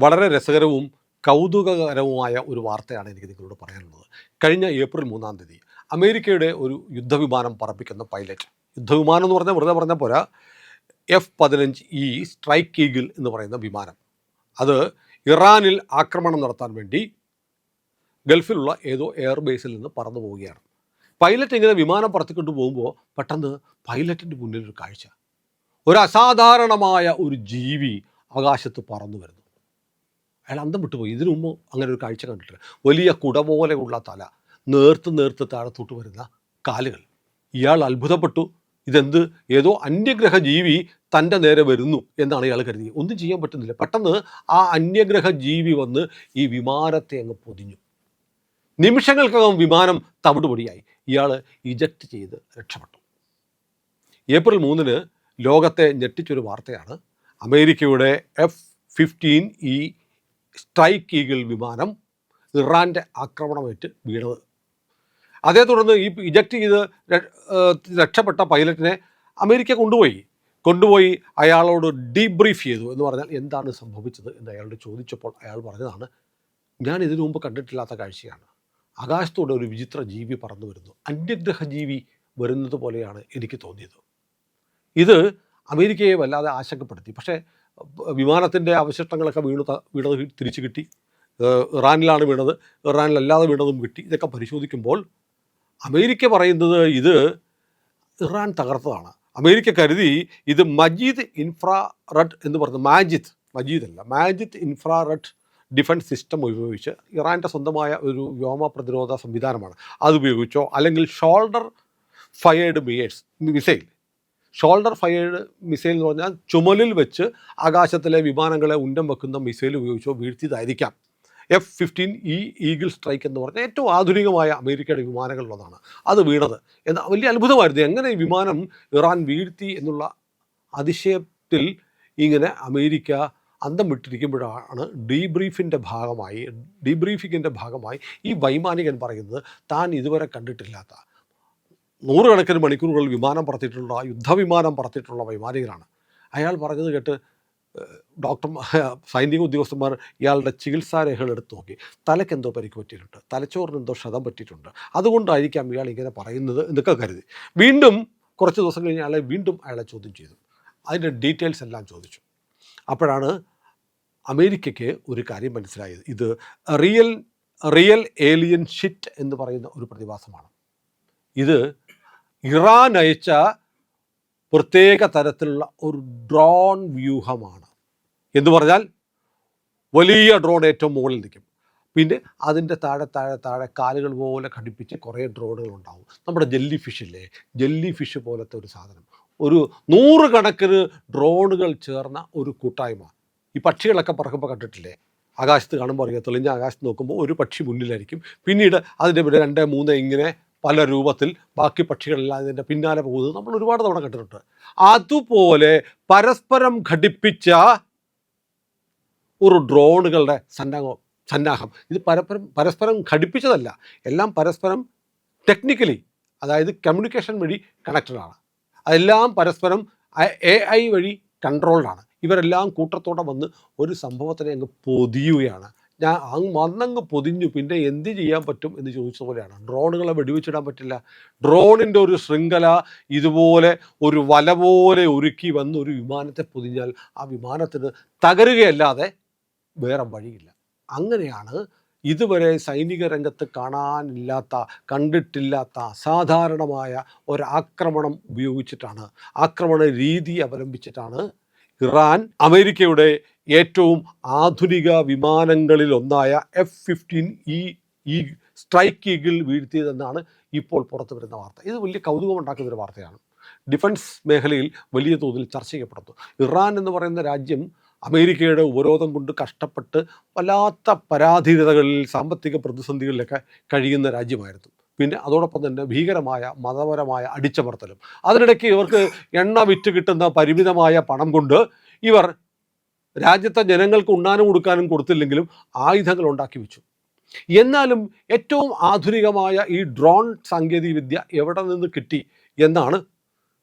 വളരെ രസകരവും കൗതുകകരവുമായ ഒരു വാർത്തയാണ് എനിക്ക് നിങ്ങളോട് പറയാനുള്ളത്. കഴിഞ്ഞ ഏപ്രിൽ 3-ാം തീയതി അമേരിക്കയുടെ ഒരു യുദ്ധവിമാനം പറപ്പിക്കുന്ന പൈലറ്റ്, യുദ്ധവിമാനം എന്ന് പറഞ്ഞാൽ വെറുതെ പറഞ്ഞാൽ പോരാ, F-15E സ്ട്രൈക്ക് ഈഗിൾ എന്ന് പറയുന്ന വിമാനം, അത് ഇറാനിൽ ആക്രമണം നടത്താൻ വേണ്ടി ഗൾഫിലുള്ള ഏതോ എയർബേസിൽ നിന്ന് പറന്നു പോവുകയാണ്. പൈലറ്റ് ഇങ്ങനെ വിമാനം പറത്തിക്കൊണ്ട് പോകുമ്പോൾ പെട്ടെന്ന് പൈലറ്റിൻ്റെ മുന്നിലൊരു കാഴ്ച, ഒരു അസാധാരണമായ ഒരു ജീവി ആകാശത്ത് പറന്നു വരുന്നു. അയാൾ അന്തം വിട്ടുപോയി. ഇതിനു മുമ്പ് അങ്ങനെ ഒരു കാഴ്ച കണ്ടിട്ടില്ല. വലിയ കുട പോലെയുള്ള തല, നേർത്ത് താഴത്തോട്ട് വരുന്ന കാലുകൾ. ഇയാൾ അത്ഭുതപ്പെട്ടു. ഇതെന്ത്, ഏതോ അന്യഗ്രഹ ജീവി തൻ്റെ നേരെ വരുന്നു എന്നാണ് ഇയാൾ കരുതി. ഒന്നും ചെയ്യാൻ പറ്റുന്നില്ല. പെട്ടെന്ന് ആ അന്യഗ്രഹ ജീവി വന്ന് ഈ വിമാനത്തെ അങ്ങ് പൊതിഞ്ഞു. നിമിഷങ്ങൾക്കകം വിമാനം തവിടുപൊടിയായി. ഇയാൾ ഇജക്റ്റ് ചെയ്ത് രക്ഷപ്പെട്ടു. ഏപ്രിൽ 3-ന് ലോകത്തെ ഞെട്ടിച്ചൊരു വാർത്തയാണ്. അമേരിക്കയുടെ F-15E സ്ട്രൈക്ക് ഈഗിൾ വിമാനം ഇറാൻ്റെ ആക്രമണമേറ്റ് വീണത്. അതേ തുടർന്ന് ഈ ഇജക്റ്റ് ചെയ്ത് രക്ഷപ്പെട്ട പൈലറ്റിനെ അമേരിക്ക കൊണ്ടുപോയി അയാളോട് ഡീബ്രീഫ് ചെയ്തു. എന്ന് പറഞ്ഞാൽ എന്താണ് സംഭവിച്ചത് എന്ന് അയാളോട് ചോദിച്ചപ്പോൾ അയാൾ പറഞ്ഞതാണ്, ഞാൻ ഇതിനു മുമ്പ് കണ്ടിട്ടില്ലാത്ത കാഴ്ചയാണ്. ആകാശത്തോടെ ഒരു വിചിത്ര ജീവി പറന്നു വരുന്നു. അന്യഗ്രഹ ജീവി വരുന്നത് പോലെയാണ് എനിക്ക് തോന്നിയത്. ഇത് അമേരിക്കയെ വല്ലാതെ ആശങ്കപ്പെടുത്തി. പക്ഷേ വിമാനത്തിൻ്റെ അവശിഷ്ടങ്ങളൊക്കെ വീണത് തിരിച്ചു കിട്ടി. ഇറാനിലാണ് വീണത്, ഇറാനിലല്ലാതെ വീണതും കിട്ടി. ഇതൊക്കെ പരിശോധിക്കുമ്പോൾ അമേരിക്ക പറയുന്നത് ഇത് ഇറാൻ തകർത്തതാണ്. അമേരിക്ക കരുതി ഇത് മജീദ് ഇൻഫ്രാറെഡ് എന്ന് പറഞ്ഞത്, മാജിദ് ഇൻഫ്രാറെഡ് ഡിഫൻസ് സിസ്റ്റം ഉപയോഗിച്ച്, ഇറാൻ്റെ സ്വന്തമായ ഒരു വ്യോമ പ്രതിരോധ സംവിധാനമാണ്, അതുപയോഗിച്ചോ അല്ലെങ്കിൽ ഷോൾഡർ ഫയേർഡ് മിസൈൽ എന്ന് പറഞ്ഞാൽ ചുമലിൽ വെച്ച് ആകാശത്തിലെ വിമാനങ്ങളെ ഉന്നം വെക്കുന്ന മിസൈൽ ഉപയോഗിച്ചോ വീഴ്ത്തിയതായിരിക്കാം F-15E ഈഗിൾ സ്ട്രൈക്ക് എന്ന് പറഞ്ഞാൽ ഏറ്റവും ആധുനികമായ അമേരിക്കയുടെ വിമാനങ്ങളുള്ളതാണ് അത് വീണത്. എന്നാൽ വലിയ അത്ഭുതമായിരുന്നു, എങ്ങനെ ഈ വിമാനം ഇറാൻ വീഴ്ത്തി എന്നുള്ള അതിശയത്തിൽ ഇങ്ങനെ അമേരിക്ക അന്തം വിട്ടിരിക്കുമ്പോഴാണ് ഡീബ്രീഫിങ്ങിൻ്റെ ഭാഗമായി ഈ വൈമാനികൻ പറയുന്നത് താൻ ഇതുവരെ കണ്ടിട്ടില്ലാത്ത നൂറുകണക്കിന് മണിക്കൂറുകൾ യുദ്ധവിമാനം പറത്തിയിട്ടുള്ള വൈമാനികനാണ്. അയാൾ പറഞ്ഞത് കേട്ട് സൈനിക ഉദ്യോഗസ്ഥന്മാർ ഇയാളുടെ ചികിത്സാ രേഖകൾ എടുത്ത് നോക്കി. തലയ്ക്കെന്തോ പരിക്ക് പറ്റിയിട്ടുണ്ട്, തലച്ചോറിനെന്തോ ക്ഷതം പറ്റിയിട്ടുണ്ട്, അതുകൊണ്ടായിരിക്കാം ഇയാൾ ഇങ്ങനെ പറയുന്നത് എന്നൊക്കെ കരുതി. വീണ്ടും കുറച്ച് ദിവസം കഴിഞ്ഞ് അയാളെ ചോദ്യം ചെയ്തു. അതിൻ്റെ ഡീറ്റെയിൽസ് എല്ലാം ചോദിച്ചു. അപ്പോഴാണ് അമേരിക്കയ്ക്ക് ഒരു കാര്യം മനസ്സിലായത്. ഇത് റിയൽ ഏലിയൻ ഷിറ്റ് എന്ന് പറയുന്ന ഒരു പ്രതിഭാസമാണ്. ഇത് ഇറാൻ അയച്ച പ്രത്യേക തരത്തിലുള്ള ഒരു ഡ്രോൺ വ്യൂഹമാണ്. എന്ന് പറഞ്ഞാൽ വലിയ ഡ്രോൺ ഏറ്റവും മുകളിൽ നിൽക്കും, പിന്നെ അതിൻ്റെ താഴെ കാലുകൾ പോലെ ഘടിപ്പിച്ച് കുറേ ഡ്രോണുകൾ ഉണ്ടാവും. നമ്മുടെ ജെല്ലി ഫിഷ് പോലത്തെ ഒരു സാധനം, ഒരു 100 കണക്കിന് ഡ്രോണുകൾ ചേർന്ന ഒരു കൂട്ടായ്മ. ഈ പക്ഷികളൊക്കെ പറക്കുമ്പോൾ കണ്ടിട്ടില്ലേ, ആകാശത്ത് കാണുമ്പോൾ അറിയാം, തെളിഞ്ഞ ആകാശത്ത് നോക്കുമ്പോൾ ഒരു പക്ഷി മുന്നിലായിരിക്കും, പിന്നീട് അതിൻ്റെ 2, 3 ഇങ്ങനെ പല രൂപത്തിൽ ബാക്കി പക്ഷികളെല്ലാം ഇതിൻ്റെ പിന്നാലെ പോകുന്നത് നമ്മൾ ഒരുപാട് തവണ കണ്ടിട്ടുണ്ട്. അതുപോലെ പരസ്പരം ഘടിപ്പിച്ച ഒരു ഡ്രോണുകളുടെ സന്നാഹം. ഇത് പരസ്പരം ഘടിപ്പിച്ചതല്ല, എല്ലാം പരസ്പരം ടെക്നിക്കലി, അതായത് കമ്മ്യൂണിക്കേഷൻ വഴി കണക്റ്റഡാണ്. അതെല്ലാം പരസ്പരം AI വഴി കൺട്രോൾഡാണ്. ഇവരെല്ലാം കൂട്ടത്തോടെ വന്ന് ഒരു സംഭവത്തിനെ അങ്ങ് പൊതിയുകയാണ്. വന്നങ്ങ് പൊതിഞ്ഞു. പിന്നെ എന്ത് ചെയ്യാൻ പറ്റും എന്ന് ചോദിച്ച പോലെയാണ്. ഡ്രോണുകളെ വെടിവെച്ചിടാൻ പറ്റില്ല. ഡ്രോണിൻ്റെ ഒരു ശൃംഖല ഇതുപോലെ ഒരു വല പോലെ ഒരുക്കി വന്ന് ഒരു വിമാനത്തെ പൊതിഞ്ഞാൽ ആ വിമാനത്തിന് തകരുകയല്ലാതെ വേറെ വഴിയില്ല. അങ്ങനെയാണ് ഇതുവരെ സൈനിക രംഗത്ത് കണ്ടിട്ടില്ലാത്ത അസാധാരണമായ ഒരാക്രമണം ഉപയോഗിച്ചിട്ടാണ്, ആക്രമണ രീതി അവലംബിച്ചിട്ടാണ് ഇറാൻ അമേരിക്കയുടെ ഏറ്റവും ആധുനിക വിമാനങ്ങളിൽ ഒന്നായ F-15E സ്ട്രൈക്ക് ഈഗിൾ വീഴ്ത്തിയതെന്നാണ് ഇപ്പോൾ പുറത്തു വരുന്ന വാർത്ത. ഇത് വലിയ കൗതുകമുണ്ടാക്കുന്നൊരു വാർത്തയാണ്. ഡിഫൻസ് മേഖലയിൽ വലിയ തോതിൽ ചർച്ച ചെയ്യപ്പെടുന്നു. ഇറാൻ എന്ന് പറയുന്ന രാജ്യം അമേരിക്കയുടെ ഉപരോധം കൊണ്ട് കഷ്ടപ്പെട്ട് വല്ലാത്ത പരാധീനതകളിൽ, സാമ്പത്തിക പ്രതിസന്ധികളിലൊക്കെ കഴിയുന്ന രാജ്യമായിരുന്നു. പിന്നെ അതോടൊപ്പം തന്നെ ഭീകരമായ മതപരമായ അടിച്ചമർത്തലും. അതിനിടയ്ക്ക് ഇവർക്ക് എണ്ണ വിറ്റ് കിട്ടുന്ന പരിമിതമായ പണം കൊണ്ട് ഇവർ രാജ്യത്തെ ജനങ്ങൾക്ക് ഉണ്ണാനും കൊടുക്കാനും കൊടുത്തില്ലെങ്കിലും ആയുധങ്ങൾ ഉണ്ടാക്കി വെച്ചു. എന്നാലും ഏറ്റവും ആധുനികമായ ഈ ഡ്രോൺ സാങ്കേതികവിദ്യ എവിടെ നിന്ന് കിട്ടി എന്നാണ്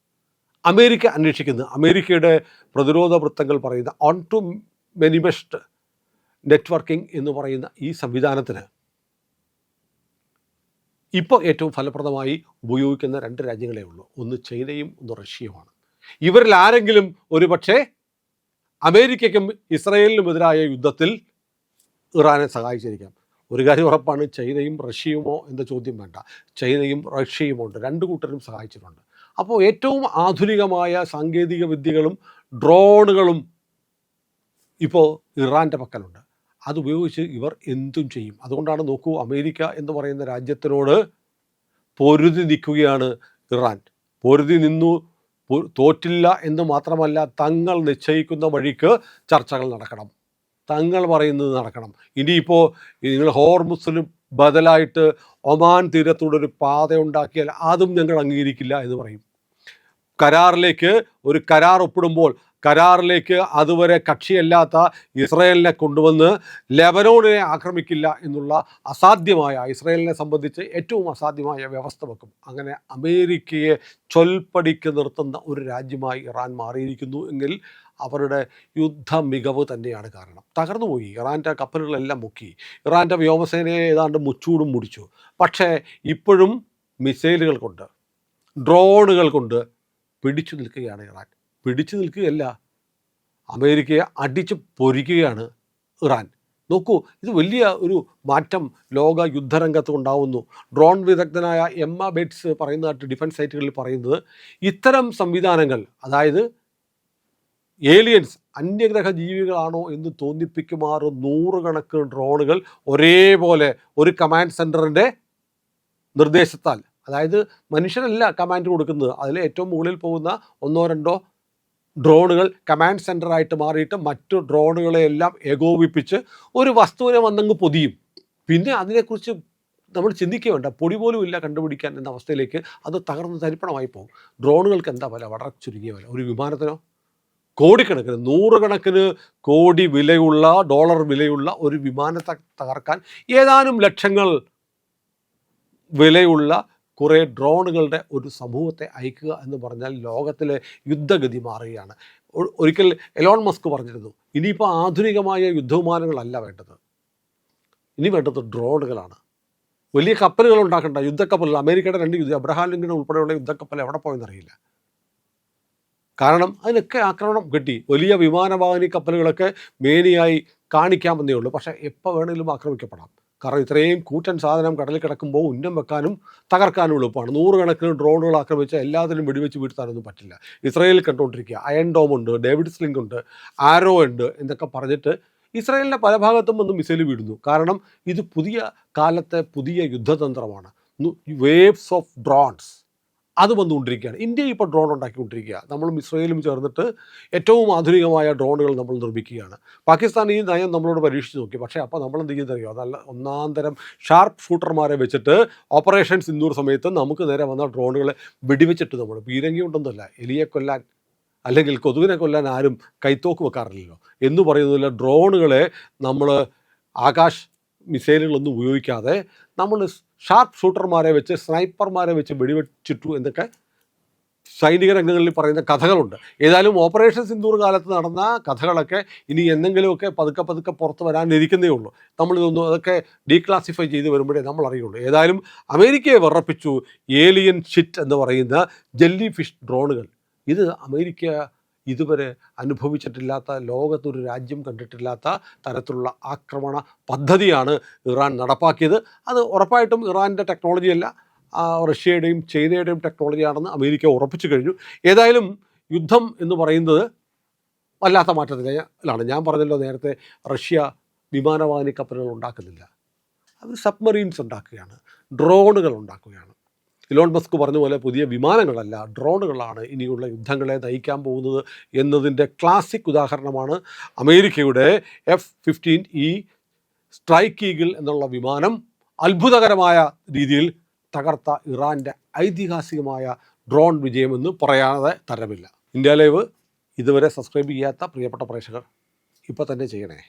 അമേരിക്ക അന്വേഷിക്കുന്നത്. അമേരിക്കയുടെ പ്രതിരോധ വൃത്തങ്ങൾ പറയുന്ന ഓൺ ടു മെനിമെസ്റ്റ് നെറ്റ്വർക്കിംഗ് എന്ന് പറയുന്ന ഈ സംവിധാനത്തിന് ഇപ്പോൾ ഏറ്റവും ഫലപ്രദമായി ഉപയോഗിക്കുന്ന 2 രാജ്യങ്ങളേ ഉള്ളൂ. ഒന്ന് ചൈനയും ഒന്ന് റഷ്യയുമാണ്. ഇവരിൽ ആരെങ്കിലും ഒരു പക്ഷേ അമേരിക്കയ്ക്കും ഇസ്രയേലിനുമെതിരായ യുദ്ധത്തിൽ ഇറാനെ സഹായിച്ചിരിക്കാം. ഒരു കാര്യം ഉറപ്പാണ്, ചൈനയും റഷ്യയുമോ എന്ന ചോദ്യം വേണ്ട. ചൈനയും റഷ്യയുമുണ്ട്, 2 കൂട്ടരും സഹായിച്ചിട്ടുണ്ട്. അപ്പോൾ ഏറ്റവും ആധുനികമായ സാങ്കേതിക വിദ്യകളും ഡ്രോണുകളും ഇപ്പോൾ ഇറാൻ്റെ പക്കലുണ്ട്. അതുപയോഗിച്ച് ഇവർ എന്തും ചെയ്യും. അതുകൊണ്ടാണ് നോക്കൂ, അമേരിക്ക എന്ന് പറയുന്ന രാജ്യത്തിനോട് പൊരുതി നിൽക്കുകയാണ് ഇറാൻ. പൊരുതി നിന്നു, തോറ്റില്ല എന്ന് മാത്രമല്ല, തങ്ങൾ നിശ്ചയിക്കുന്ന വഴിക്ക് ചർച്ചകൾ നടക്കണം, തങ്ങൾ പറയുന്നത് നടക്കണം. ഇനിയിപ്പോൾ നിങ്ങൾ ഹോർമുസിന് ബദലായിട്ട് ഒമാൻ തീരത്തൂടെ ഒരു പാത ഉണ്ടാക്കിയാൽ അതും ഞങ്ങൾ അംഗീകരിക്കില്ല എന്ന് പറയും. കരാറിലേക്ക് ഒരു കരാർ ഒപ്പിടുമ്പോൾ കരാറിലേക്ക് അതുവരെ കക്ഷിയല്ലാത്ത ഇസ്രയേലിനെ കൊണ്ടുവന്ന് ലെബനോണിനെ ആക്രമിക്കില്ല എന്നുള്ള അസാധ്യമായ, ഇസ്രയേലിനെ സംബന്ധിച്ച് ഏറ്റവും അസാധ്യമായ വ്യവസ്ഥ വെക്കും. അങ്ങനെ അമേരിക്കയെ ചൊൽപ്പടിക്ക് നിർത്തുന്ന ഒരു രാജ്യമായി ഇറാൻ മാറിയിരിക്കുന്നു എങ്കിൽ അവരുടെ യുദ്ധ മികവ് തന്നെയാണ് കാരണം. തകർന്നുപോയി, ഇറാൻ്റെ കപ്പലുകളെല്ലാം മുക്കി, ഇറാൻ്റെ വ്യോമസേനയെ ഏതാണ്ട് മുച്ചൂടും മുടിച്ചു. പക്ഷേ ഇപ്പോഴും മിസൈലുകൾ കൊണ്ട്, ഡ്രോണുകൾ കൊണ്ട് പിടിച്ചു നിൽക്കുകയാണ് ഇറാൻ. പിടിച്ചു നിൽക്കുകയല്ല, അമേരിക്കയെ അടിച്ച് പൊരിക്കുകയാണ് ഇറാൻ. നോക്കൂ, ഇത് വലിയ ഒരു മാറ്റം ലോക യുദ്ധരംഗത്ത് ഉണ്ടാവുന്നു. ഡ്രോൺ വിദഗ്ധനായ എമ്മ ബേറ്റ്സ് പറയുന്നതായിട്ട് ഡിഫൻസ് സൈറ്റുകളിൽ പറയുന്നത്, ഇത്തരം സംവിധാനങ്ങൾ, അതായത് ഏലിയൻസ് അന്യഗ്രഹ ജീവികളാണോ എന്ന് തോന്നിപ്പിക്കുമാറ് 100 കണക്കിന് ഡ്രോണുകൾ ഒരേപോലെ ഒരു കമാൻഡ് സെൻറ്ററിൻ്റെ നിർദ്ദേശത്താൽ, അതായത് മനുഷ്യരല്ല കമാൻഡ് കൊടുക്കുന്നത്, അതിൽ ഏറ്റവും മുകളിൽ പോകുന്ന 1-2 ഡ്രോണുകൾ കമാൻഡ് സെൻറ്ററായിട്ട് മാറിയിട്ട് മറ്റു ഡ്രോണുകളെയെല്ലാം ഏകോപിപ്പിച്ച് ഒരു വസ്തുവിനെ വന്നങ്ങ് പൊതിയും. പിന്നെ അതിനെക്കുറിച്ച് നമ്മൾ ചിന്തിക്കുകയുണ്ട, പൊടി പോലും ഇല്ല കണ്ടുപിടിക്കാൻ എന്ന അവസ്ഥയിലേക്ക് അത് തകർന്ന് തരിപ്പണമായി പോകും. ഡ്രോണുകൾക്ക് എന്താ വില? വളരെ ചുരുങ്ങിയ വില. ഒരു വിമാനത്തിനോ കോടിക്കണക്കിന്, 100 കണക്കിന് കോടി വിലയുള്ള, ഡോളർ വിലയുള്ള ഒരു വിമാനത്തെ തകർക്കാൻ ഏതാനും ലക്ഷങ്ങൾ വിലയുള്ള കുറേ ഡ്രോണുകളുടെ ഒരു സമൂഹത്തെ അയക്കുക എന്ന് പറഞ്ഞാൽ ലോകത്തിലെ യുദ്ധഗതി മാറുകയാണ്. ഒരിക്കൽ എലോൺ മസ്ക് പറഞ്ഞിരുന്നു, ഇനിയിപ്പോൾ ആധുനികമായ യുദ്ധവിമാനങ്ങളല്ല വേണ്ടത്, ഇനി വേണ്ടത് ഡ്രോണുകളാണ്. വലിയ കപ്പലുകൾ ഉണ്ടാക്കേണ്ട, യുദ്ധക്കപ്പലുകൾ. അമേരിക്കയുടെ 2 അബ്രഹാം ലിങ്കൺ ഉൾപ്പെടെയുള്ള യുദ്ധക്കപ്പൽ എവിടെ പോയെന്നറിയില്ല. കാരണം അതിനൊക്കെ ആക്രമണം കിട്ടി. വലിയ വിമാനവാഹിനി കപ്പലുകളൊക്കെ മേനിയായി കാണിക്കാമെന്നേ ഉള്ളൂ, പക്ഷേ എപ്പോൾ വേണമെങ്കിലും ആക്രമിക്കപ്പെടാം. കാരണം ഇത്രയും കൂറ്റൻ സാധനം കടലിൽ കിടക്കുമ്പോൾ ഉന്നം വെക്കാനും തകർക്കാനും എളുപ്പമാണ്. 100 കണക്കിന് ഡ്രോണുകൾ ആക്രമിച്ച് എല്ലാത്തിനും വെടിവെച്ച് വീഴ്ത്താനൊന്നും പറ്റില്ല. ഇസ്രയേലിൽ കണ്ടുകൊണ്ടിരിക്കുക, അയൺ ഡോം ഉണ്ട്, ഡേവിഡ് സ്ലിംഗ് ഉണ്ട്, ആരോ ഉണ്ട് എന്നൊക്കെ പറഞ്ഞിട്ട് ഇസ്രയേലിൻ്റെ പല ഭാഗത്തും വന്ന് മിസൈൽ വീഴുന്നു. കാരണം ഇത് പുതിയ കാലത്തെ പുതിയ യുദ്ധതന്ത്രമാണ്. വേവ്സ് ഓഫ് ഡ്രോൺസ് അത് വന്നുകൊണ്ടിരിക്കുകയാണ്. ഇന്ത്യ ഇപ്പോൾ ഡ്രോൺ ഉണ്ടാക്കിക്കൊണ്ടിരിക്കുക. നമ്മളും ഇസ്രയേലും ചേർന്നിട്ട് ഏറ്റവും ആധുനികമായ ഡ്രോണുകൾ നമ്മൾ നിർമ്മിക്കുകയാണ്. പാകിസ്ഥാൻ ഈ നയം നമ്മളോട് പരീക്ഷിച്ച് നോക്കി. പക്ഷേ അപ്പോൾ നമ്മൾ എന്ത് ചെയ്യുന്നറിയോ, നല്ല ഒന്നാന്തരം ഷാർപ്പ് ഷൂട്ടർമാരെ വെച്ചിട്ട് ഓപ്പറേഷൻ സിന്ദൂർ സമയത്ത് നമുക്ക് നേരെ വന്ന ഡ്രോണുകളെ വെടിവെച്ചിട്ട്, നമ്മൾ പീരങ്കി ഉണ്ടെന്നല്ല, എലിയെ കൊല്ലാൻ അല്ലെങ്കിൽ കൊതുകിനെ കൊല്ലാൻ ആരും കൈത്തോക്ക് വെക്കാറില്ലല്ലോ എന്ന് പറയുന്നതില്ല. ഡ്രോണുകളെ നമ്മൾ ആകാശ് മിസൈലുകളൊന്നും ഉപയോഗിക്കാതെ നമ്മൾ ഷാർപ്പ് ഷൂട്ടർമാരെ വെച്ച്, സ്നൈപ്പർമാരെ വെച്ച് വെടിവെച്ചിട്ടു എന്നൊക്കെ സൈനിക രംഗങ്ങളിൽ പറയുന്ന കഥകളുണ്ട്. ഏതായാലും ഓപ്പറേഷൻ സിന്ദൂർ കാലത്ത് നടന്ന കഥകളൊക്കെ ഇനി എന്തെങ്കിലുമൊക്കെ പതുക്കെ പുറത്ത് വരാനിരിക്കുന്നേ ഉള്ളൂ. നമ്മളിതൊന്നും അതൊക്കെ ഡീക്ലാസിഫൈ ചെയ്ത് വരുമ്പോഴേ നമ്മൾ അറിയുള്ളൂ. ഏതായാലും അമേരിക്കയെ വിറപ്പിച്ചു ഏലിയൻ ഷിറ്റ് എന്ന് പറയുന്ന ജെല്ലി ഫിഷ് ഡ്രോണുകൾ. ഇത് അമേരിക്ക ഇതുവരെ അനുഭവിച്ചിട്ടില്ലാത്ത, ലോകത്തൊരു രാജ്യം കണ്ടിട്ടില്ലാത്ത തരത്തിലുള്ള ആക്രമണ പദ്ധതിയാണ് ഇറാൻ നടപ്പാക്കിയത്. അത് ഉറപ്പായിട്ടും ഇറാൻ്റെ ടെക്നോളജിയല്ല, റഷ്യയുടെയും ചൈനയുടെയും ടെക്നോളജിയാണെന്ന് അമേരിക്ക ഉറപ്പിച്ചു കഴിഞ്ഞു. ഏതായാലും യുദ്ധം എന്ന് പറയുന്നത് വല്ലാത്ത മാറ്റത്തിലാണ്. ഞാൻ പറഞ്ഞല്ലോ നേരത്തെ, റഷ്യ വിമാനവാഹിനി കപ്പലുകൾ ഉണ്ടാക്കുന്നില്ല, അവർ സബ്മറീൻസ് ഉണ്ടാക്കുകയാണ്, ഡ്രോണുകൾ ഉണ്ടാക്കുകയാണ്. ഇലോൺ മസ്ക് പറഞ്ഞ പോലെ പുതിയ വിമാനങ്ങളല്ല, ഡ്രോണുകളാണ് ഇനിയുള്ള യുദ്ധങ്ങളെ നയിക്കാൻ പോകുന്നത് എന്നതിൻ്റെ ക്ലാസിക് ഉദാഹരണമാണ് അമേരിക്കയുടെ F-15E സ്ട്രൈക്ക് ഈഗിൾ എന്നുള്ള വിമാനം. അത്ഭുതകരമായ രീതിയിൽ തകർത്ത ഇറാൻ്റെ ഐതിഹാസികമായ ഡ്രോൺ വിജയമെന്ന് പറയാതെ തരമില്ല. ഇന്ത്യ ലൈവ് ഇതുവരെ സബ്സ്ക്രൈബ് ചെയ്യാത്ത പ്രിയപ്പെട്ട പ്രേക്ഷകർ ഇപ്പോൾ തന്നെ ചെയ്യണേ.